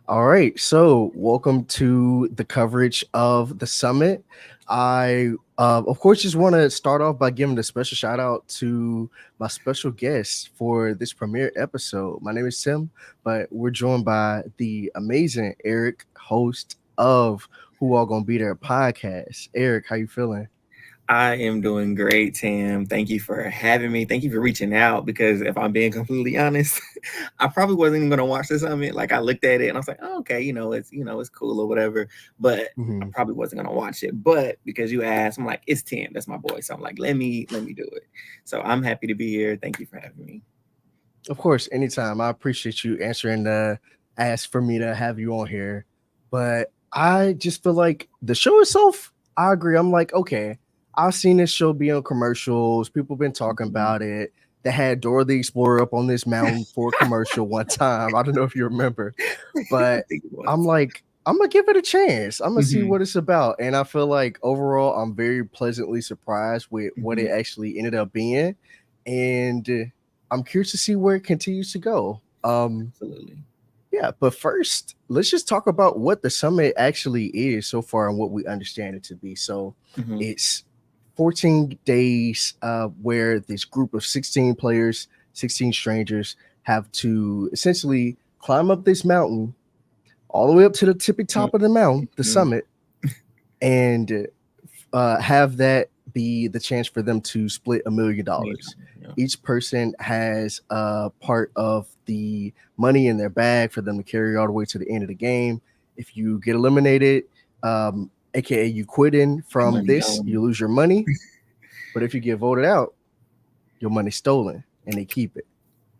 All right, so welcome to the coverage of the summit. Of course, just want to start off by giving a special shout out to my special guest for this premiere episode. My name is Tim, but we're joined by the amazing Eric, host of Who All Gonna Be There podcast. Eric, how you feeling? I am doing great, Tim. Thank you for having me. Thank you for reaching out because if I'm being completely honest, I probably wasn't even gonna watch this summit. Like I looked at it and I was like, oh, okay, it's cool or whatever. But I Mhm. probably wasn't gonna watch it. But because you asked, I'm like, it's Tim, that's my boy. So I'm like, let me do it. So I'm happy to be here. Thank you for having me. Of course, anytime. I appreciate you answering the ask for me to have you on here. But I just feel like the show itself, I agree. I'm like, okay, I've seen this show be on commercials. People been talking Mhm. about it. They had Dora the Explorer up on this mountain for a commercial one time. I don't know if you remember, I but think it I'm was. like, I'm gonna give it a chance. I'm gonna see Hmm. what it's about. And I feel like overall, I'm very pleasantly surprised with what it Hmm. actually ended up being. And I'm curious to see where it continues to go. Absolutely. Yeah, but first, let's just talk about what the summit actually is so far and what we understand it to be. So, Hmm. it's 14 days where this group of 16 players, 16 strangers, have to essentially climb up this mountain all the way up to the tippy top of the mountain, the Hmm. summit, and have that be the chance for them to split $1 million. Yeah. Each person has a part of the money in their bag for them to carry all the way to the end of the game. If you get eliminated, aka you quitting Your from money this, gone. you lose your money. But if you get voted out, your money's stolen and they keep it.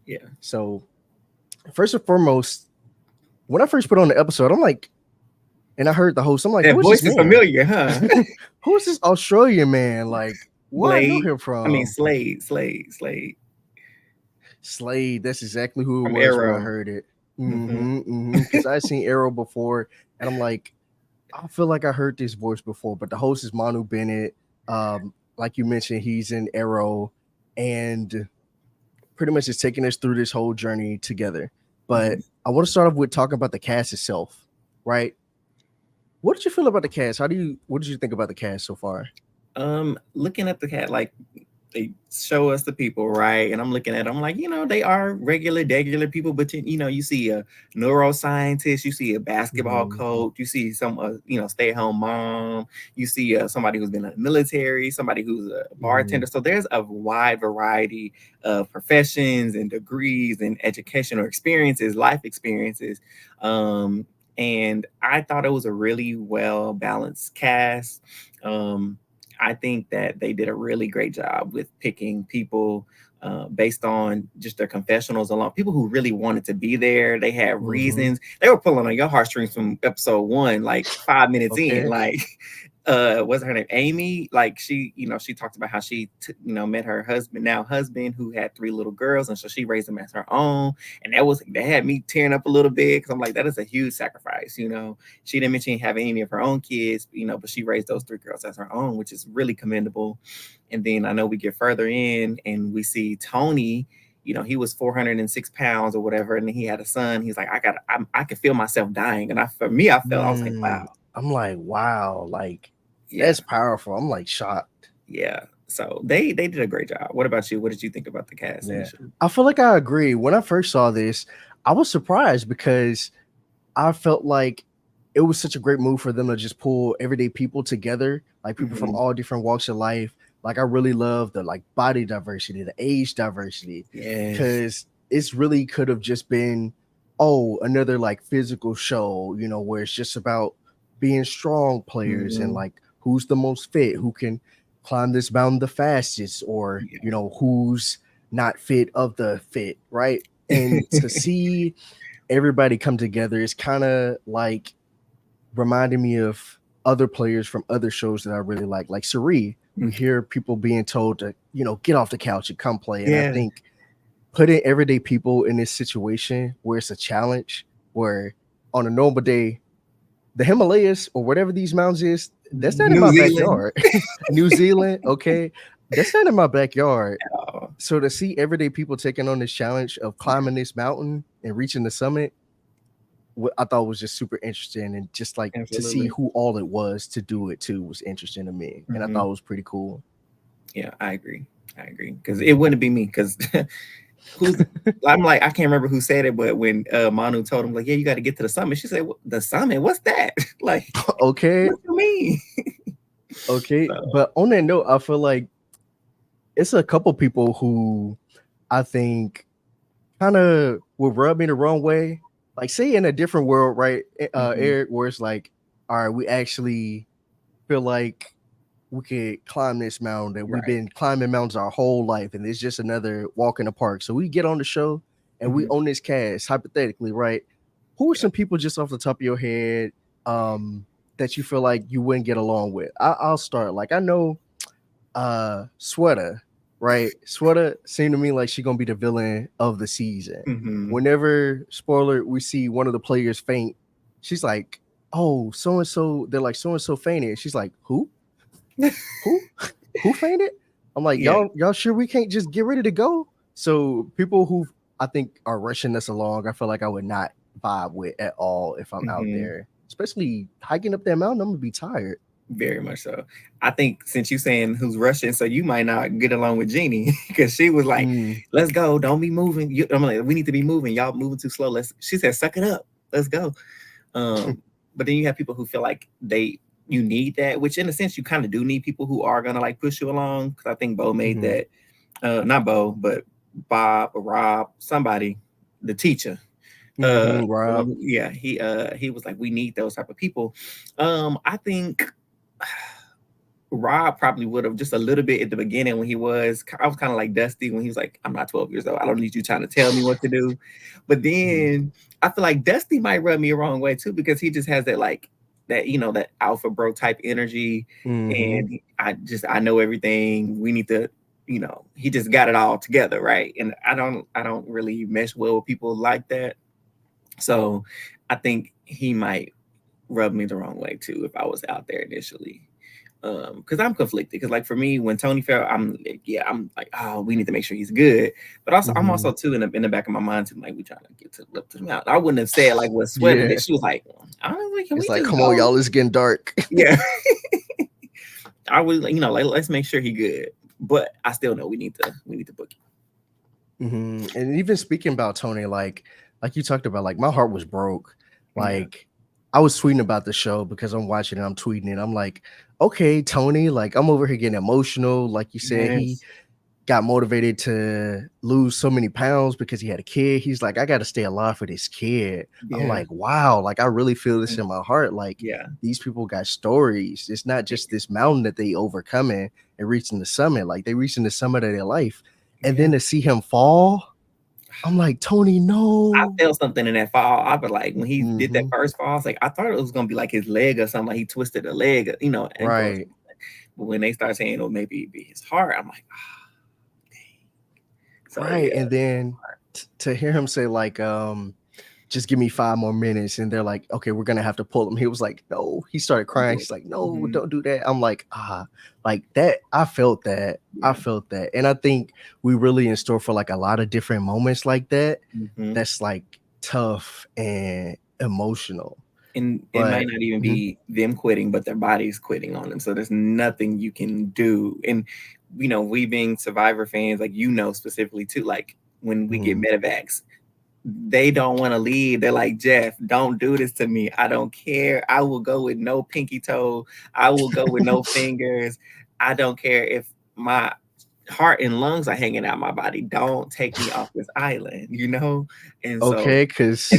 Yeah. So first and foremost, when I first put on the episode, I'm like, and I heard the host, I'm like, That who is this voice is man? familiar, huh? Who is this Australian man? Like, where I know Blade. him I mean, from? Slade Slade. That's exactly who it from was when I Arrow. heard it. Hmm. Because I seen Arrow before, and I'm like, I feel like I heard this voice before. But the host is Manu Bennett. Like you mentioned, he's in Arrow, and pretty much is taking us through this whole journey together. But Hmm. I want to start off with talking about the cast itself, right? What did you feel about the cast? What did you think about the cast so far? Looking at the cat, like they show us the people, right? And I'm looking at them like, they are regular people, but you see a neuroscientist, you see a basketball Mhm. coach, you see some, stay-at-home mom, you see somebody who's been in the military, somebody who's a bartender. Mhm. So there's a wide variety of professions and degrees and educational experiences, life experiences. Um, and I thought it was a really well balanced cast. Um, I think that they did a really great job with picking people based on just their confessionals alone. People who really wanted to be there. They had Mhm. reasons. They were pulling on your heartstrings from episode one, like 5 minutes in. Okay. Like, what's her name? Amy. Like she talked about how she, met her husband, who had three little girls, and so she raised them as her own. And that had me tearing up a little bit because I'm like, that is a huge sacrifice. She didn't mention having any of her own kids, but she raised those three girls as her own, which is really commendable. And then I know we get further in and we see Tony. He was 406 pounds or whatever, and then he had a son. He's like, I could feel myself dying, and for me, I was like, Mm, wow, I'm like, wow, like yeah, that's powerful. I'm like shocked. yeah. So they did a great job. What about you? What did you think about the cast Yeah. initially? I feel like I agree. When I first saw this, I was surprised because I felt like it was such a great move for them to just pull everyday people together, like people from Hmm. all different walks of life. Like I really love the like body diversity, the age diversity, Yes. because it's really could have just been, oh, another like physical show, where it's just about being strong players and Hmm. like who's the most fit, who can climb this mountain the fastest, or Yeah. who's not fit of the fit, right? And to see everybody come together is kind of like reminding me of other players from other shows that I really like Suri. We hear people being told to, get off the couch and come play. And I Yeah. think putting everyday people in this situation where it's a challenge, where on a normal day, the Himalayas or whatever these mountains is, that's not in New my Zealand. backyard. New Zealand, okay, that's not in my backyard. Oh, So to see everyday people taking on this challenge of climbing this mountain and reaching the summit, what I thought was just super interesting, and just like to see Absolutely. who all it was to do it too was interesting to me, and I Hmm. thought it was pretty cool. Yeah, I agree. I agree because it wouldn't be me because who's I'm like I can't remember who said it, but when Manu told him like, yeah, you got to get to the summit, she said, "The summit? What's that?" Like, Okay, what you mean? okay, So, but on that note, I feel like it's a couple people who I think kind of would rub me the wrong way. Like, say in a different world, right, mhm, Eric, where it's like, all right, we actually feel like we could climb this mountain that we've right. been climbing mountains our whole life, and it's just another walk in the park. So we get on the show and we Hmm. own this cast, hypothetically, right? Who are Yeah. some people just off the top of your head um, that you feel like you wouldn't get along with? I'll start. Like I know Sweater, right? Sweater seemed to me like she gonna be the villain of the season. Hmm. Whenever spoiler, we see one of the players faint, she's like, "Oh, so and so." They're like, "So and so fainted." She's like, "Who? Who? Who fainted?" I'm like, Yeah. y'all sure we can't just get ready to go?" So people who I think are rushing us along, I feel like I would not vibe with at all if I'm out Hmm. there, especially hiking up that mountain. I'm gonna be tired. Very much so. I think since you saying who's Russian, so you might not get along with Jeannie because she was like, Mm, "Let's go, don't be moving." I'm like, "We need to be moving. Y'all moving too slow." Let's. She said, "Suck it up. Let's go." Um, but then you have people who feel like you need that, which in a sense you kind of do need people who are gonna like push you along. Because I think Bo made mhm, that. Not Bo, but Bob or Rob, somebody, the teacher. The one Rob. yeah, he was like, we need those type of people. I think Rob probably would have just a little bit at the beginning when I was kind of like Dusty when he was like, I'm not 12 years old. I don't need you trying to tell me what to do. But Mhm, then I feel like Dusty might rub me the wrong way too because he just has that like that that alpha bro type energy, mhm. and I know everything. We need to, he just got it all together, right? And I don't really mesh well with people like that. So I think he might rub me the wrong way too if I was out there initially. Because I'm conflicted. Because like for me, when Tony fell, I'm like, oh, we need to make sure he's good. But also, I'm also Mhm. too in the back of my mind too, like we trying to get to the lip to the mouth. I wouldn't have said like what Sweater did. Yeah. She was like, I don't know, like, can It's we like, just come on, go? y'all, it's getting dark. Yeah, I would like like let's make sure he good. But I still know we need to book And even speaking about Tony, like you talked about, like my heart was broke. him. Yeah. Like I was tweeting about the show because I'm watching it, I'm tweeting it. I'm like, okay, Tony, like I'm over here getting emotional. Like you said, he Yes. got motivated to lose so many pounds because he had a kid. He's like, I got to stay alive for this kid. I'm Yeah. like, wow, like I really feel this in my heart. Like Yeah. these people got stories. It's not just this mountain that they overcoming and reaching the summit. Like they reaching the summit of their life. And Yeah. then to see him fall, I'm like, Tony, I no. felt something in that fall. I was like, when he did that Hmm. first fall, I was like, I thought it was gonna be like his leg or something, like he twisted a leg, ankle or Right. something. But when they start saying, "Oh, maybe it'd be his heart," I'm like, ah, so Right. yeah, And then to hear him say, like, just give me 5 more minutes. And they're like, okay, we're gonna have to pull him. He was like, no, he started crying. She's like, no, mm-hmm, don't do that. I'm like, like that. I felt that. I yeah, felt that. And I think we really in store for like a lot of different moments like that. mm-hmm. That's like tough and emotional. And it might But not even mhm, be them quitting, but their body's quitting on them. So there's nothing you can do. And we being Survivor fans, like specifically too, like when we get mhm. medevacs, they don't want to leave. They're like, Jeff, don't do this to me. I don't care. I will go with no pinky toe. I will go with no fingers. I don't care if my heart and lungs are hanging out my body. Don't take me off this island. And so, Okay, because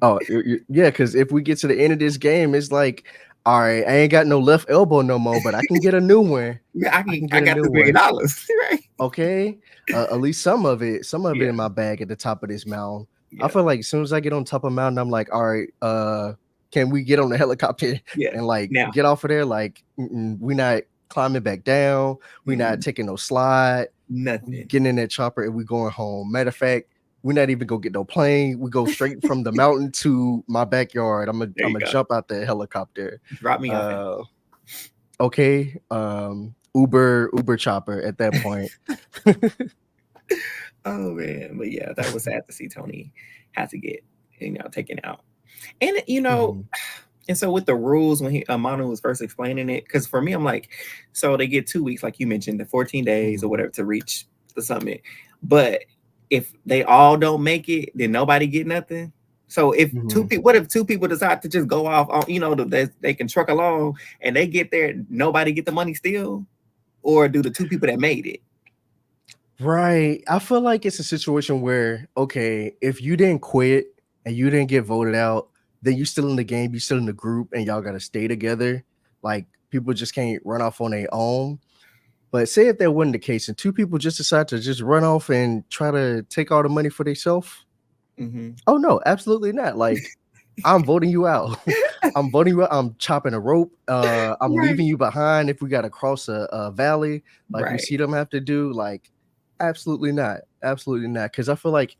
oh, yeah, because if we get to the end of this game, it's like, all right, I ain't got no left elbow no more, but I can get a new one. yeah, I can I get a got new this $1 million, one. right? Okay, at least some of it Yeah, in my bag at the top of this mountain. I yeah, feel like as soon as I get on top of the mountain, I'm like, all right, can we get on the helicopter yeah. and like Now, get off of there? Like, we not climbing back down. We not mm-mm, taking no slide. We nothing. getting in that chopper and we going home. Matter of fact, we're not even gonna get no plane. We go straight from the mountain to my backyard. I'm gonna There I'm you gonna go. jump out the helicopter. Drop me off Uh, okay. Uber chopper at that point. Oh man, but yeah, that was sad to see Tony had to get taken out. And you know, Mhm. and so with the rules when Manu was first explaining it, because for me, I'm like, so they get 2 weeks, like you mentioned, the 14 days or Mhm. whatever to reach the summit. But if they all don't make it, then nobody get nothing. So if two Mhm. people, what if 2 people decide to just go off on, they can truck along and they get there, nobody get the money still, or do the 2 people that made it? Right. I feel like it's a situation where, okay, if you didn't quit and you didn't get voted out, then you still in the game, you still in the group, and y'all gotta stay together. Like people just can't run off on their own. But say if that wasn't the case, and two people just decide to just run off and try to take all the money for themselves. Hmm. Oh no, absolutely not. Like I'm voting you out. I'm voting you out. I'm chopping a rope. I'm Right, leaving you behind if we got to cross a valley, like we right. see them have to do. Like, absolutely not. Absolutely not. Because I feel like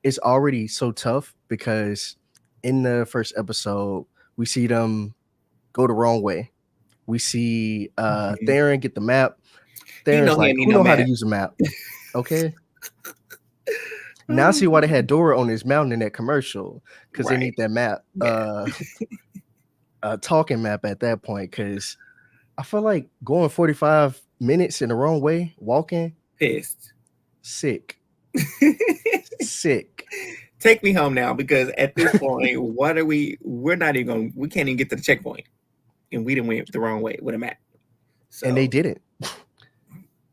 it's already so tough because in the first episode, we see them go the wrong way. We see Mhm. Theron get the map. You know Theron's he like, ain't need who no know how to map. use a map? Okay. Now I Oh, see why they had Dora on his mountain in that commercial because they right. need that map. Yeah. A talking map at that point because I feel like going 45 minutes in the wrong way, walking, Pissed. sick, sick. Take me home now because at this point, what are we? We're not even going. We can't even get to the checkpoint, and we didn't went the wrong way with a map. And they So didn't.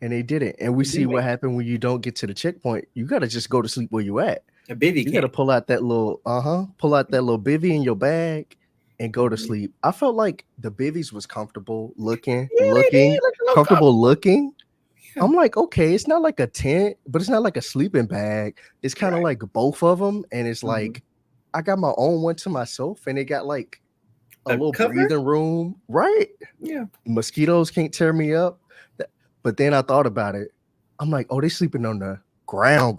And they didn't. And we it see didn't what make it. happened when you don't get to the checkpoint. You gotta just go to sleep where you at. A bivy You gotta camp. pull out that little, pull out that little bivy in your bag and go to Mhm. sleep. I felt like the bivvies was comfortable Yeah, they did look a little comfortable comfortable. looking. Yeah, I'm like, okay, it's not like a tent, but it's not like a sleeping bag. It's kind of right. like both of them. And it's Hmm. like, I got my own one to myself, and it got like a A little cover. breathing room, right? Yeah, Mosquitoes can't tear me up. But then I thought about it. I'm like, oh, they sleeping on the ground.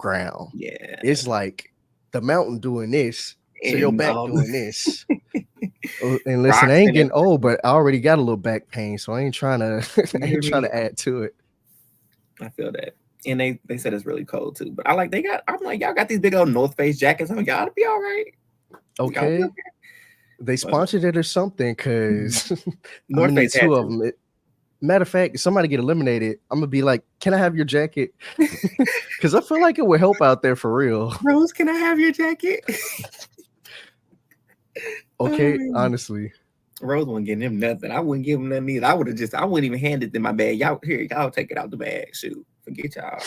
yeah. It's like the mountain doing this, so your And back all the doing this. And listen, I rocks ain't and getting old, everything. but I already got a little back pain, so I ain't trying to I You ain't hear trying me? to add to it. I feel that. And they said it's really cold too. But I like they got. I'm like y'all got these big old North Face jackets on. Y'all to be all right. Y'all be Okay. okay. They But sponsored it or something mhm. because I'm North gonna need Face had two of to. them. Matter of fact, if somebody get eliminated, I'm gonna be like, "Can I have your jacket?" Because I feel like it would help out there for real. Rose, can I have your jacket? Oh Okay, man. honestly, Rose wouldn't give him nothing. I wouldn't give him nothing either. I wouldn't even hand it in my bag. Y'all here, y'all take it out the bag. Shoot. Forget y'all.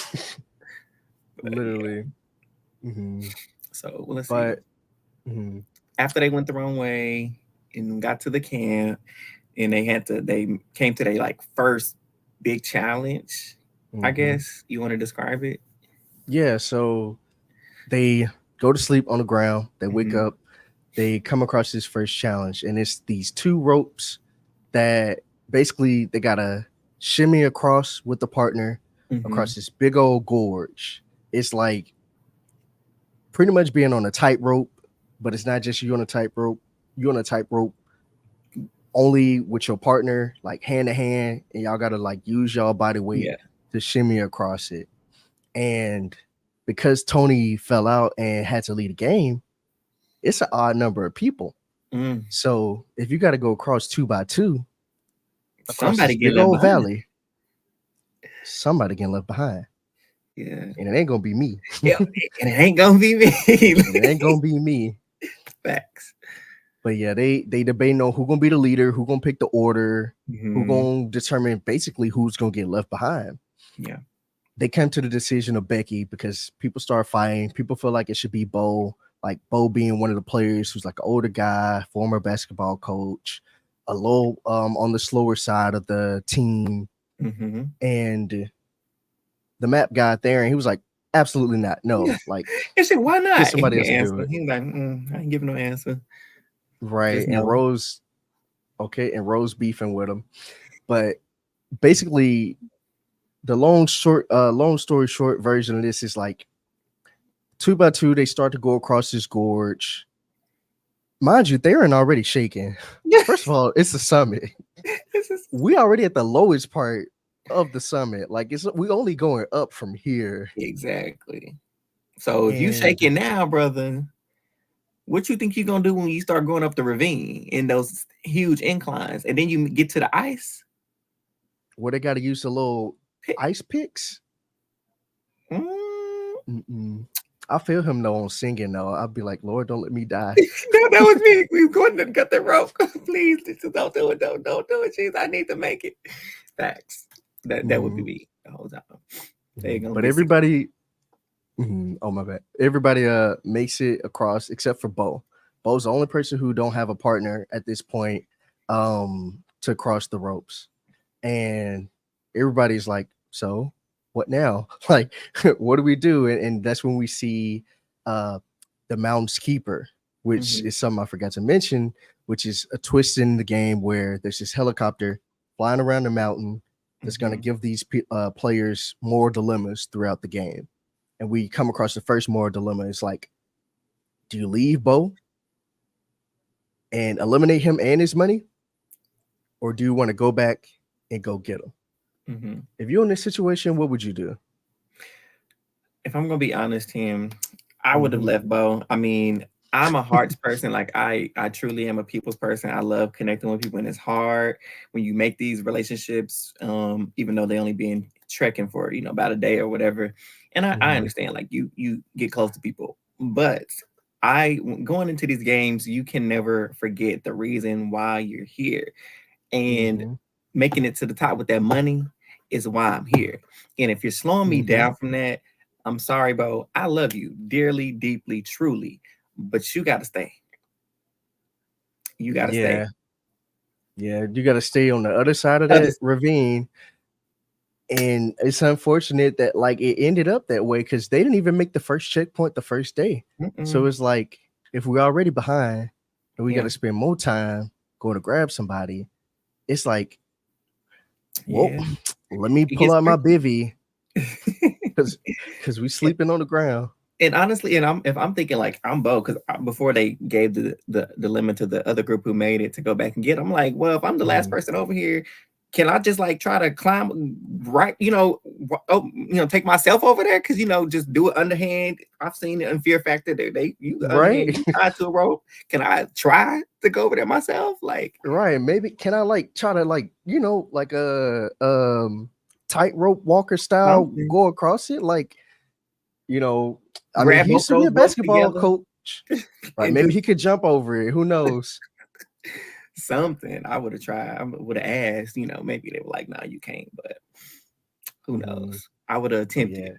But yeah. literally. Mhm. So well, let's see. But mhm, After they went the wrong way and got to the camp and they came to their like first big challenge. I mhm. guess you want to describe it. Yeah. So they go to sleep on the ground. They wake Hmm. up. They come across this first challenge, and it's these two ropes that basically they gotta shimmy across with the partner Hmm. across this big old gorge. It's like pretty much being on a tightrope, but it's not just you on a tightrope. You on a tightrope only with your partner, like hand to hand, and y'all gotta like use y'all body weight Yeah. to shimmy across it. And because Tony fell out and had to lead a game, it's an odd number of people. Mm. So if you got to go across two by two across this Somebody get big left old behind. valley, somebody getting left behind, Yeah. and it ain't gonna be me. Yeah. And it ain't gonna be me. And it ain't gonna be me. Facts. But yeah, they debating on who gonna be the leader, who gonna pick the order, who Hmm. gonna determine basically who's gonna get left behind. Yeah. They come to the decision of Becky because people start fighting. People feel like it should be Bo, like Bo being one of the players who's like an older guy, former basketball coach, a little on the slower side of the team. Hmm. And the map guy there, and he was like, absolutely not. Yeah. No, like And she, why get not? He somebody didn't else to do answer. it. He was like, I ain't giving no answer. Right. Just And no. Rose, okay, and Rose beefing with him. But basically the long story short version of this is like two by two, they start to go across this gorge. Mind you, Theron already shaking. First of all, it's the summit. This is We already at the lowest part of the summit. Like it's we only going up from here. exactly. So if you And shaking now, brother, What you think you're gonna do when you start going up the ravine in those huge inclines, and then you get to the ice? Where they got to use the little Pick. ice picks. Mm. Mm-mm. I feel him though on singing though. I'll be like, Lord, don't let me die. No, that was me. We were going to cut the rope. Please, just don't do it. Don't do it. Jeez, I need to make it. Facts. That would be Mhm, me the whole time. They're mhm. gonna But be singing. everybody, oh my bad. Everybody makes it across except for Bo. Bo's the only person who don't have a partner at this point to cross the ropes. And everybody's like, so what now? Like, what do we do? And that's when we see uh the mountain's keeper, which Mm-hmm, is something I forgot to mention, which is a twist in the game where there's this helicopter flying around the mountain that's going to mm-hmm, give these players more dilemmas throughout the game. And we come across the first moral dilemma. It's like, do you leave Bo and eliminate him and his money, or do you want to go back and go get him? mm-hmm. If you're in this situation, what would you do? If I'm gonna be honest, Tim, I would have Mm-hmm. left Bo. I mean, I'm a hearts person. Like I truly am a people's person. I love connecting with people, and it's hard when you make these relationships, even though they only been trekking for about a day or whatever. And I Mm-hmm. understand, like you get close to people, but going into these games, you can never forget the reason why you're here, and Mm-hmm. making it to the top with that money is why I'm here. And if you're slowing me Mm-hmm. down from that, I'm sorry, bro. I love you dearly, deeply, truly, but you got to stay. You got to stay. Yeah. Yeah. You got to stay on the other side of Other, that ravine. And it's unfortunate that like it ended up that way because they didn't even make the first checkpoint the first day. So mm-mm, it's like if we're already behind and we got yeah, to spend more time going to grab somebody, it's like, well, yeah. let me It pull gets out my tricky. bivy because we sleeping on the ground. And honestly, and if I'm thinking like I'm Bo, because before they gave the limit to the other group who made it to go back and get, I'm like, well, if I'm the last Mhm. person over here, can I just like try to climb right, take myself over there? Because just do it underhand. I've seen it in Fear Factor. They you underhand, Right. you tied to a rope. Can I try to go over there myself? Like Right. Maybe can I like try to like, like a tightrope walker style something, go across it? Like, you know, I mean, grab he both used to be those a ropes basketball together coach. Right. and Maybe just he could jump over it. Who knows? something. I would have tried. I would have asked. Maybe they were like, "No, you can't." But who Mhm. knows? I would have attempted. Yeah,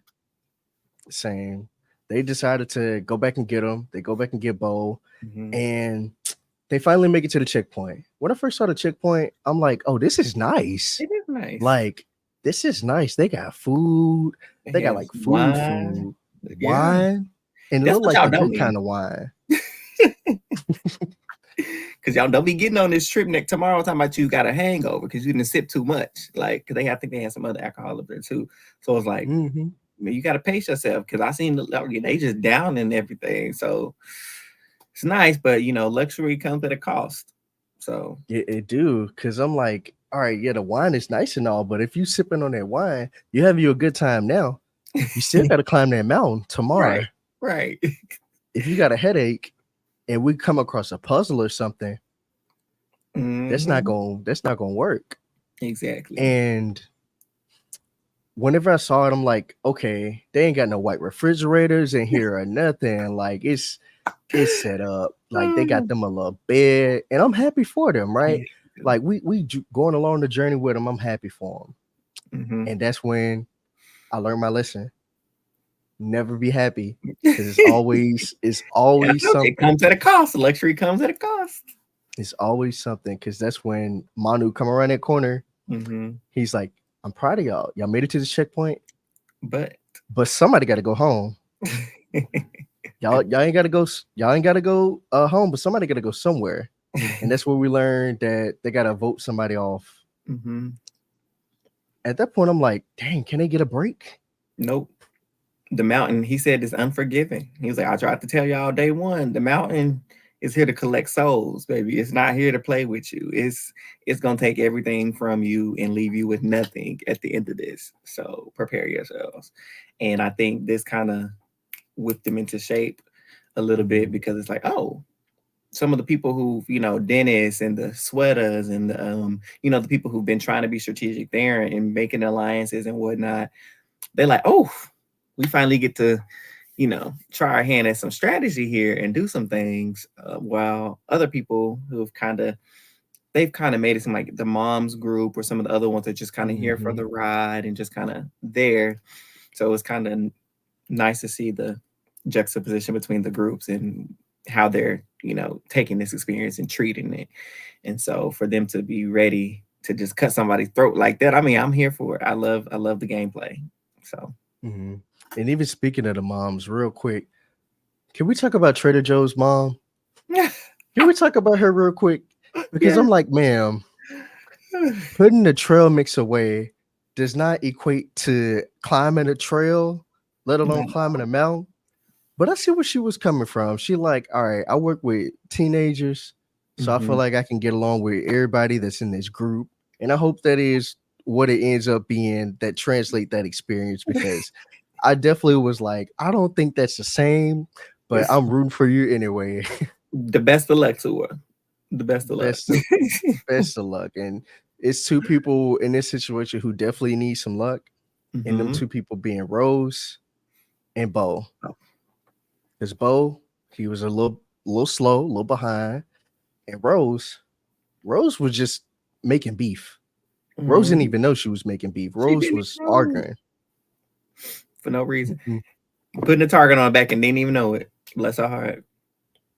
same. They decided to go back and get him. They go back and get Bo, Mhm. and they finally make it to the checkpoint. When I first saw the checkpoint, I'm like, "Oh, this is nice. It is nice. Like, this is nice. They got food. It They got has like wine. food, Yeah, wine, and it that's looked what like y'all the don't good need. kind of wine." Because y'all don't be getting on this trip next tomorrow talking about you got a hangover because you didn't sip too much. Like, cause I think they had some other alcohol up there too. So it's like, Hmm. man, you got to pace yourself because I seen they just down and everything. So it's nice, but luxury comes at a cost. So It do because I'm like, all right, yeah, the wine is nice and all, but if you sipping on that wine, you have you a good time now. You still got to climb that mountain tomorrow. right, right. If you got a headache and we come across a puzzle or something, Hmm. that's not gonna work. Exactly. And whenever I saw it, I'm like, okay, they ain't got no white refrigerators in here or nothing. Like it's set up. Like they got them a little bed, and I'm happy for them, right? Yeah. Like going along the journey with them, I'm happy for them. Hmm. And that's when I learned my lesson. Never be happy because it's always It something. comes at a cost. Luxury comes at a cost. It's always something because that's when Manu come around that corner. Hmm. He's like, I'm proud of y'all. Y'all made it to the checkpoint, But but somebody got to go home. Y'all ain't gotta go home, but somebody got to go somewhere. And that's where we learned that they got to vote somebody off. hmm. At that point, I'm like, dang, can they get a break? Nope. The mountain, he said, is unforgiving. He was like, I tried to tell y'all day one, the mountain is here to collect souls, baby. It's not here to play with you. It's gonna take everything from you and leave you with nothing at the end of this. So prepare yourselves. And I think this kind of whipped them into shape. a little bit, Mhm. because it's like, oh, some of the people who, Dennis and the sweaters and the the people who've been trying to be strategic there and making alliances and whatnot, they're like, oh, we finally get to, try our hand at some strategy here and do some things. While other people who've they've kind of made it seem like the moms group or some of the other ones are just kind of here for Mhm. the ride and just kind of there. So it's kind of nice to see the juxtaposition between the groups and how they're, taking this experience and treating it. And so for them to be ready to just cut somebody's throat like that, I mean, I'm here for it. I love the gameplay. So Mhm. And even speaking of the moms, real quick, can we talk about Trader Joe's mom? Can we talk about her real quick? Because yeah. I'm like, ma'am, putting the trail mix away does not equate to climbing a trail, let alone No. climbing a mountain. But I see where she was coming from. She like, all right, I work with teenagers, so I feel Hmm. like I can get along with everybody that's in this group. And I hope that is what it ends up being that translate that experience because I definitely was like, I don't think that's the same, but It's I'm rooting for you anyway. the best of luck to her. The best of luck. best of best of luck. And it's two people in this situation who definitely need some luck. And them Hmm. two people being Rose and Bo. Oh. Because Bo, he was a little slow, a little behind. And Rose was just making beef. Rose didn't Mhm. even know she was making beef. She Rose didn't was even know arguing. for no reason. Mhm. Putting the target on her back and didn't even know it. Bless her heart.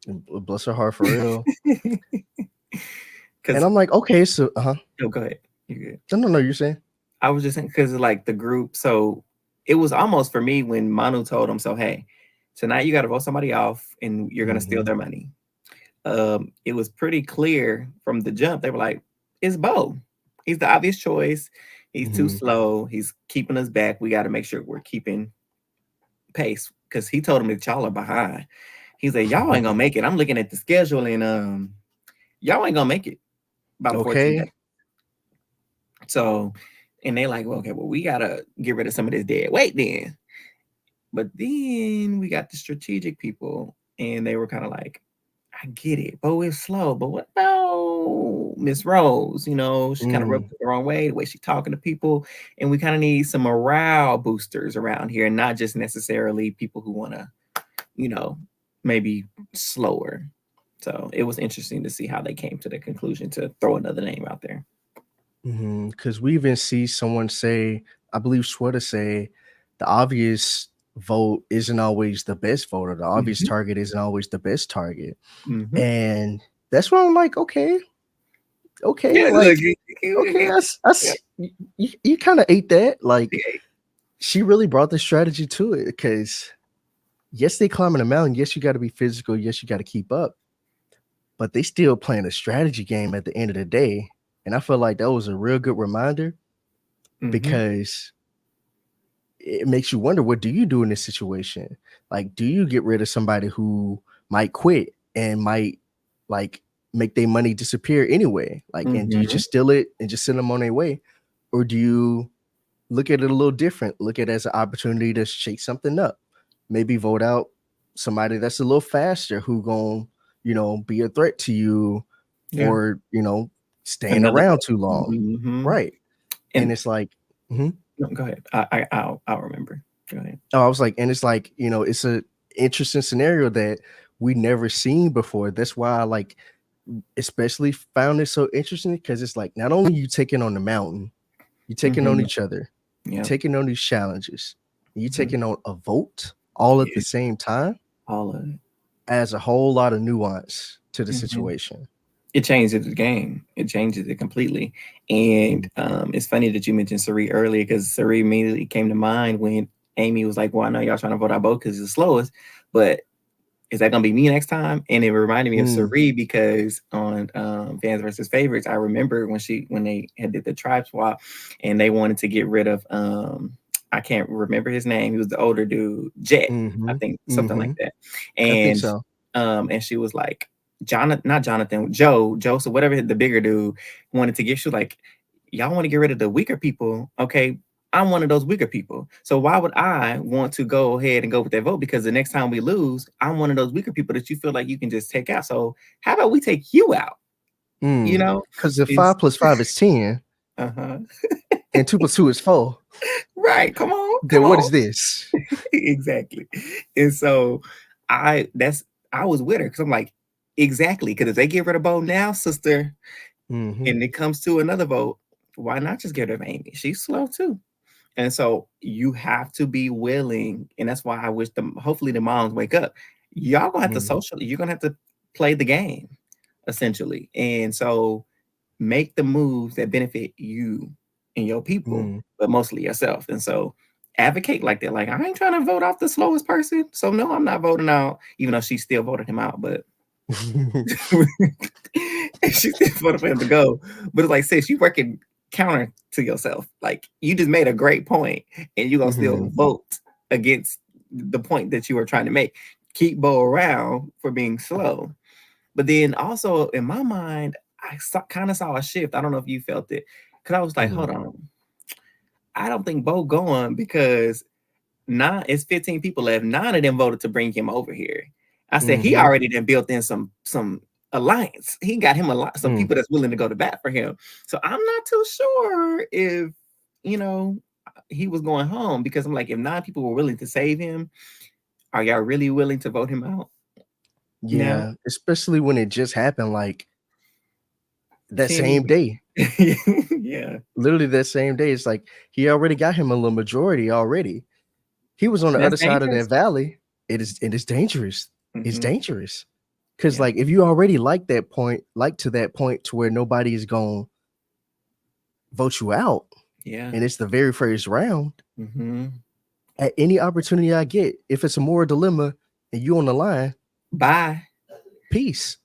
And bless her heart for real. And Because I'm like, okay, so no, go ahead. You're good. no, you're saying. I was just saying because like the group. So it was almost for me when Manu told him, so hey, tonight you got to vote somebody off and you're gonna steal Mm-hmm. their money. It was pretty clear from the jump. They were like, it's Bo. He's the obvious choice. He's too Mm-hmm. slow. He's keeping us back. We got to make sure we're keeping pace because he told him that y'all are behind. He's like, y'all ain't gonna make it. I'm looking at the schedule and y'all ain't gonna make it about 14 days. Okay. So, and they like, well, okay, well, we gotta get rid of some of this dead weight then. But then we got the strategic people, and they were kind of like, I get it, Bo is slow, but what about Miss Rose? She kind of rubbed Mm. the wrong way, the way she's talking to people, and we kind of need some morale boosters around here, and not just necessarily people who want to, you know, maybe slower. So it was interesting to see how they came to the conclusion to throw another name out there. Because we even see someone say, I believe Sweater say, the obvious vote isn't always the best vote, or the obvious Hmm. target isn't always the best target. Hmm. And that's why I'm like, okay, Yeah, look, like, okay, yeah, you kind of ate that. Like, yeah. she really brought the strategy to it because yes, they climbing a mountain. Yes, you got to be physical. Yes, you got to keep up, but they still playing a strategy game at the end of the day. And I feel like that was a real good reminder Hmm. because it makes you wonder, what do you do in this situation? Like, do you get rid of somebody who might quit and might like make their money disappear anyway? Like, and do you Hmm. just steal it and just send them on their way? Or do you look at it a little different, look at it as an opportunity to shake something up, maybe vote out somebody that's a little faster who gonna, be a threat to you, Yeah, or staying another around vote. too long, Hmm. right? And And it's like, mhm. no, go ahead. I'll remember. Go ahead. Oh, I was like, and it's like, it's a interesting scenario that we never seen before. That's why I like especially found it so interesting because it's like not only you taking on the mountain, you taking on Hmm. each other, you Yeah. taking on these challenges, you Hmm. taking on a vote all at Yeah. the same time, All of it. adds a whole lot of nuance to the Hmm. situation. It changes the game. It changes it completely. And Mm. it's funny that you mentioned Sari earlier because Sari immediately came to mind when Amy was like, "Well, I know y'all trying to vote out both because it's the slowest, but is that gonna be me next time?" And it reminded me of Mm. Sari because on Fans versus Favorites, I remember when they had did the tribe swap and they wanted to get rid of I can't remember his name. He was the older dude, Jet, I Mm-hmm. think, something like Mm-hmm. that. I think And so. and she was like, Jonathan, not Jonathan, Joe, so whatever the bigger dude wanted to get. She was like, y'all want to get rid of the weaker people, okay? I'm one of those weaker people. So why would I want to go ahead and go with that vote? Because the next time we lose, I'm one of those weaker people that you feel like you can just take out. So how about we take you out? You know, Because if is 5 + 5 is 10, uh-huh. and 2 + 2 is 4, Right. Come then what on. is this? Exactly. And so I was with her because I'm like, exactly. Because if they get rid of Bo now, sister, Mm-hmm. and it comes to another vote, why not just get rid of Amy? She's slow too. And so you have to be willing, and that's why I wish hopefully the moms wake up. Y'all gonna have to you're gonna have to play the game essentially. And so make the moves that benefit you and your people, Mm-hmm. but mostly yourself. And so advocate like that. Like, I ain't trying to vote off the slowest person. So no, I'm not voting out, even though she still voted him out, but she still voted for him to go. But it's like, sis, you working counter to yourself. Like, you just made a great point and you're gonna still vote against the point that you were trying to make. Keep Bo around for being slow. But then also in my mind, kind of saw a shift. I don't know if you felt it, because I was like, hold on, I don't think Bo going because it's 15 people left. 9 of them voted to bring him over here. I said he Mm-hmm. already then built in some alliance. He got him some Mm. people that's willing to go to bat for him. So I'm not too sure if you know he was going home, because I'm like, if 9 people were willing to save him, are y'all really willing to vote him out now? Yeah, especially when it just happened like that 10 same even. day. Yeah. Literally that same day. It's like he already got him a little majority already. He was on the And that's other side of dangerous. that valley. It is dangerous. It's Mm-hmm. dangerous. Cause Yeah. like if you already like that point, like to that point to where nobody is gonna vote you out, Yeah. and it's the very first round, Mm-hmm. at any opportunity I get, if it's a moral dilemma and you on the line, Bye. peace.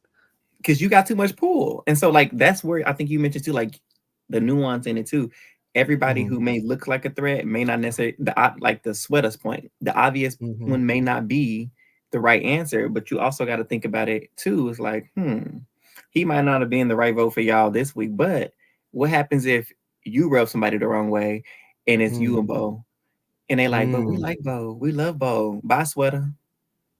Because you got too much pull. And so, like, that's where I think you mentioned too, like the nuance in it too. Everybody Mhm, who may look like a threat may not necessarily like the sweaters point. The obvious mhm, one may not be the right answer, but you also got to think about it too. It's like, he might not have been the right vote for y'all this week, but what happens if you rub somebody the wrong way and it's you mm, and Bo, and they like, but we mm, like Bo, we love Bo, bye sweater,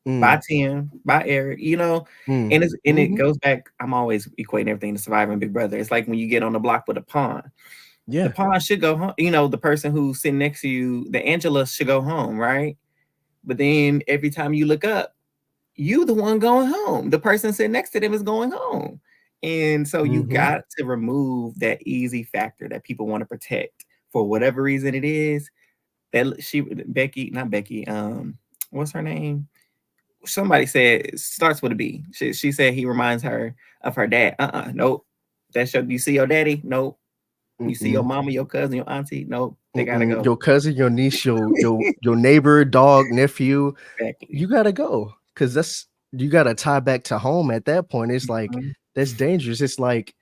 mm, by Tim, by Eric, mm, and it mhm. goes back. I'm always equating everything to Survivor and Big Brother. It's like when you get on the block with a pawn. The Yeah. pawn should go home. The person who's sitting next to you, the Angela, should go home, right? But then every time you look up, you the one going home. The person sitting next to them is going home. And so you Mhm, got to remove that easy factor that people want to protect for whatever reason it is. That Becky, not Becky, what's her name? Somebody said it starts with a B. She said he reminds her of her dad. Nope. You see your daddy? Nope. You see your mm-mm, mama, your cousin, your auntie? Nope. They gotta mm-mm. go. Your cousin, your niece, your neighbor, dog, nephew, Exactly. you gotta go. Cause you gotta tie back to home at that point. It's like Mhm. that's dangerous. It's like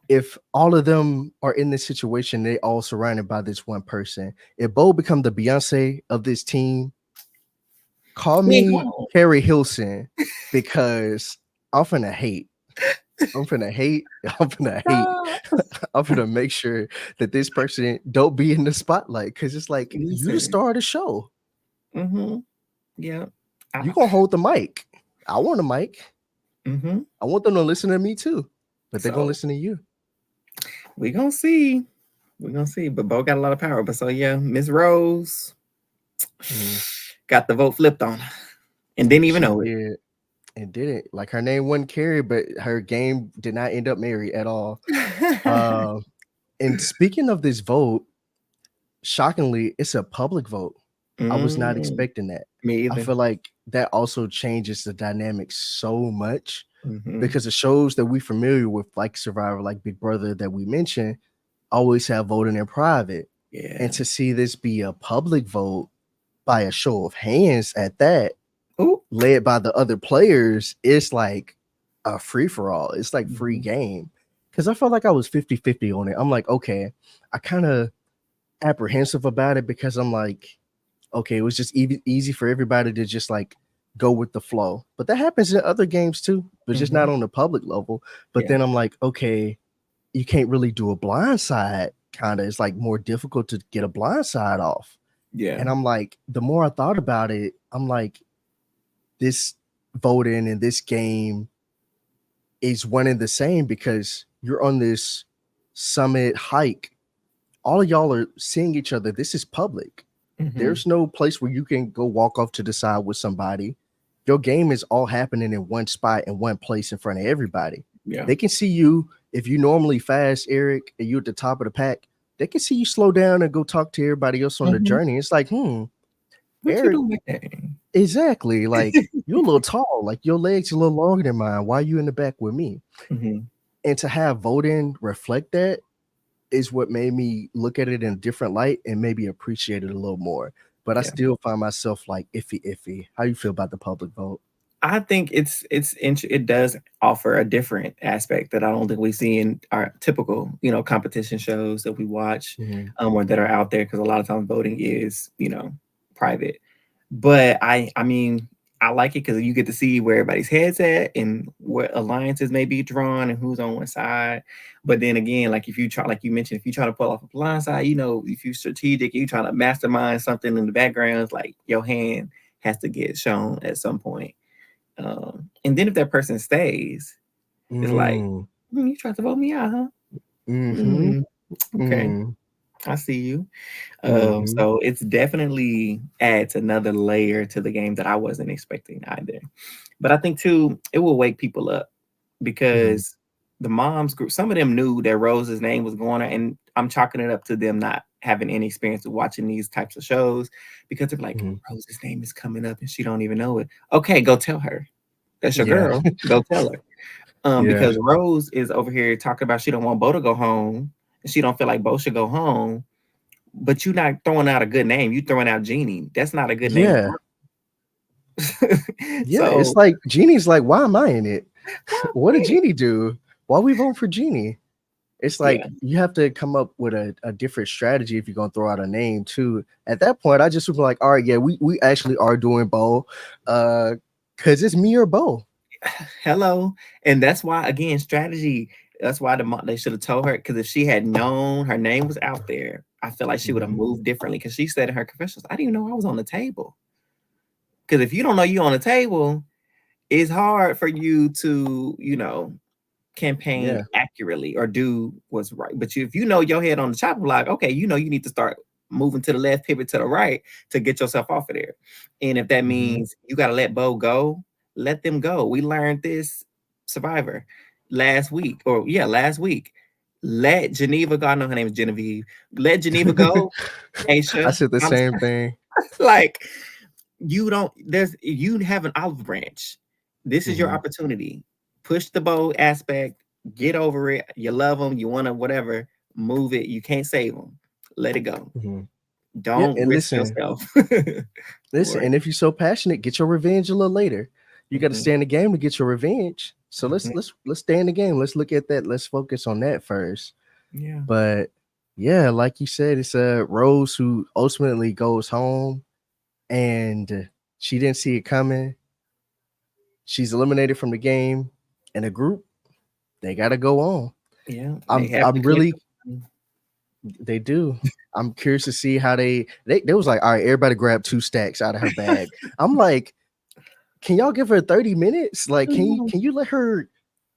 if all of them are in this situation, they all surrounded by this one person. If Bo become the Beyonce of this team, call He ain't me going Harry Hilson because I'm finna hate. I'm finna hate. I'm finna hate. home. I'm finna make sure that this person don't be in the spotlight because it's like you the Listen. star of the show. Mm-hmm. Yeah. You gonna hold the mic. I want a mic. Mm-hmm. I want them to listen to me too, but they're gonna So listen to you. we gonna see. We're gonna see. But Bo got a lot of power. But so yeah, Miss Rose Mhm. got the vote flipped on, and didn't even She know it. did and didn't like her name wasn't Carrie, but her game did not end up Mary at all. Uh, and speaking of this vote, shockingly, it's a public vote. I was not Mm, expecting that. me I either. feel like that also changes the dynamic so much Mm-hmm. because the shows that we familiar with, like Survivor, like Big Brother, that we mentioned, always have voting in private. Yeah. And to see this be a public vote by a show of hands at that, Ooh. led by the other players, it's like a free for all. It's like free Mm-hmm. game. Cause I felt like I was 50-50 on it. I'm like, okay, I kind of apprehensive about it because I'm like, okay, it was just easy for everybody to just like go with the flow. But that happens in other games too, but just Mm-hmm. not on the public level. But Yeah. then I'm like, okay, you can't really do a blind side kind of, it's like more difficult to get a blind side off. Yeah. And I'm like, the more I thought about it, I'm like, this voting in this game is one and the same because you're on this summit hike. All of y'all are seeing each other. This is public. Hmm. There's no place where you can go walk off to the side with somebody. Your game is all happening in one spot in one place in front of everybody. Yeah. They can see you if you normally fast, Eric, and you at the top of the pack. They can see you slow down and go talk to everybody else on the Hmm. journey. It's like, What you Eric, doing with that? exactly. Like you're a little tall, like your legs a little longer than mine. Why are you in the back with me? Hmm. And to have voting reflect that is what made me look at it in a different light and maybe appreciate it a little more. But I Yeah. still find myself like iffy. How you feel about the public vote? I think it does offer a different aspect that I don't think we see in our typical, competition shows that we watch, Mhm, or that are out there, because a lot of times voting is, private. But I mean, I like it because you get to see where everybody's heads at and what alliances may be drawn and who's on one side. But then again, like if you try, like you mentioned, if you try to pull off a blind side, if you're strategic, you try to mastermind something in the background, it's like your hand has to get shown at some point. And then if that person stays, it's like, mm, you tried to vote me out, huh? mhm, Mm, okay, mm, I see you. mhm, So it's definitely adds another layer to the game that I wasn't expecting either. But I think too, it will wake people up mhm, because the moms group, some of them knew that Rose's name was going on, and I'm chalking it up to them not having any experience with watching these types of shows because they're like, mhm. Rose's name is coming up and she don't even know it. Okay, go tell her. That's your Yeah, girl. Go tell her. yeah, Because Rose is over here talking about she don't want Bo to go home and she don't feel like Bo should go home, but you're not throwing out a good name. You throwing out Jeannie. That's not a good name yeah, for yeah. It's so like Jeannie's like, why am I in it? why What did wait? Jeannie do? Why we vote for Jeannie? It's Yeah. like you have to come up with a different strategy if you're gonna throw out a name too. At that point, I just would be like, all right, yeah, we actually are doing Bo, because it's me or Bo. Hello. And that's why again, strategy. That's why they should have told her, because if she had known her name was out there, I feel like she would have Mhm. moved differently. Because she said in her confessions, I didn't even know I was on the table. Because if you don't know you on the table, it's hard for you to, campaign Yeah. accurately or do what's right. But if you know your head on the chopping block, okay, you need to start moving to the left, pivot to the right to get yourself off of there. And if that Mhm. means you got to let Bo go, let them go. We learned this Survivor last week, or yeah, last week. Let Geneva go. I know her name is Genevieve. Let Geneva go, I Aisha. said the I'm same thing. like, you have an olive branch. This is your Mhm. opportunity. Push the bow aspect, get over it. You love them, you want to whatever, move it. You can't save them. Let it go. Mhm. Yeah, Don't and risk listen, yourself listen, for it. and if you're so passionate, get your revenge a little later. You got to Mhm, stay in the game to get your revenge. So let's mhm. let's let's stay in the game. Let's look at that. Let's focus on that first. Yeah. But yeah, like you said, it's a Rose who ultimately goes home, and she didn't see it coming. She's eliminated from the game, and the group, they got to go on. Yeah. They I'm have to I'm collect really, they do. I'm curious to see how they was like, all right, everybody grab 2 stacks out of her bag. I'm like, can y'all give her 30 minutes? Like, can you the can you let her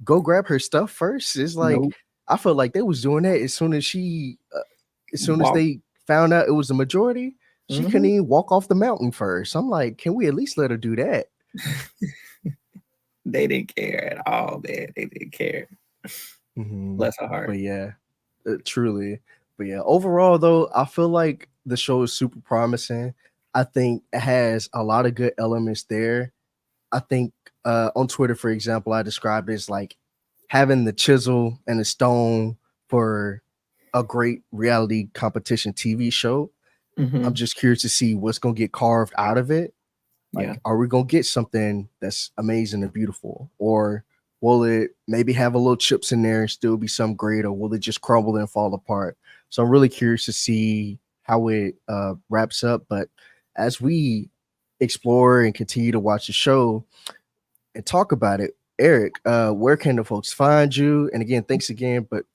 go grab her stuff first? It's like Nope. I felt like they was doing that as soon as Walk. they found out it was the majority, she couldn't Mhm. even walk off the mountain first. I'm like, can we at least let her do that? They didn't care at all, man. They didn't care. Mhm. Bless her heart. But yeah, truly. But yeah, overall though, I feel like the show is super promising. I think it has a lot of good elements there. I think on Twitter, for example, I described it as like having the chisel and the stone for a great reality competition TV show. I'm Hmm. just curious to see what's gonna get carved out of it. Yeah. Like, are we gonna get something that's amazing and beautiful, or will it maybe have a little chips in there and still be some great, or will it just crumble and fall apart? So I'm really curious to see how it wraps up. But as we explore and continue to watch the show and talk about it, Eric, where can the folks find you? And again, thanks again. But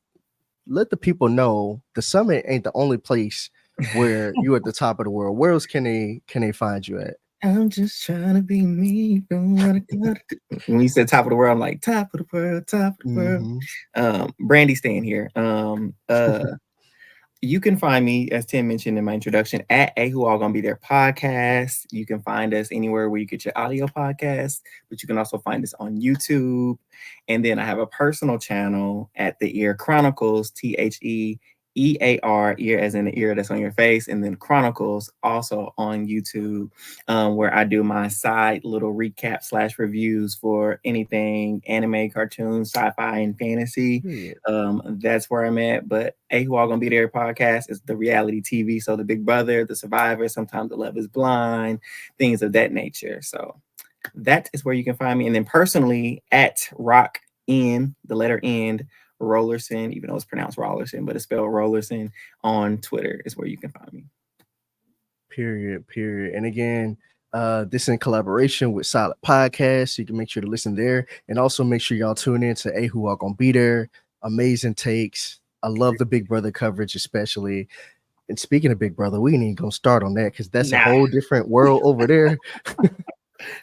let the people know the summit ain't the only place where you at the top of the world. Where else can they find you at? I'm just trying to be me. Doing what I gotta do. When you said top of the world, I'm like top of the world, top of the world. Hmm. Brandy staying here. You can find me, as Tim mentioned in my introduction, at A Who All Gonna Be There podcast. You can find us anywhere where you get your audio podcasts, but you can also find us on YouTube. And then I have a personal channel at The Ear Chronicles, THEEAR, ear as in the ear that's on your face, and then Chronicles also on YouTube, where I do my side little recap slash reviews for anything anime, cartoons, sci-fi, and fantasy. Period. That's where I'm at. But A Who All Gonna Be There podcast is the reality TV. So the Big Brother, the Survivor, sometimes the Love is Blind, things of that nature. So that is where you can find me. And then personally at Rock N, the letter N, Rollerson, even though it's pronounced Rollerson, but it's spelled Rollerson on Twitter is where you can find me. Period. And again, this in collaboration with Solid Podcast. So you can make sure to listen there. And also make sure y'all tune in to A Who Are Gonna Be There. Amazing takes. I love the Big Brother coverage, especially. And speaking of Big Brother, we ain't even gonna start on that because that's a Nah, whole different world over there.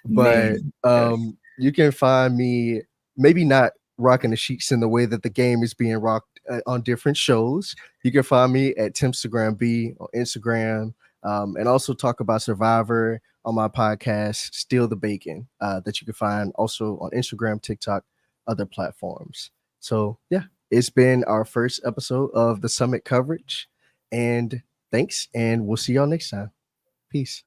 But man. Yes. you can find me maybe not rocking the sheets in the way that the game is being rocked on different shows. You can find me at Timstagram B on Instagram, and also talk about Survivor on my podcast, Steal the Bacon, that you can find also on Instagram, TikTok, other platforms. So yeah, it's been our first episode of the Summit coverage, and thanks, and we'll see y'all next time. Peace.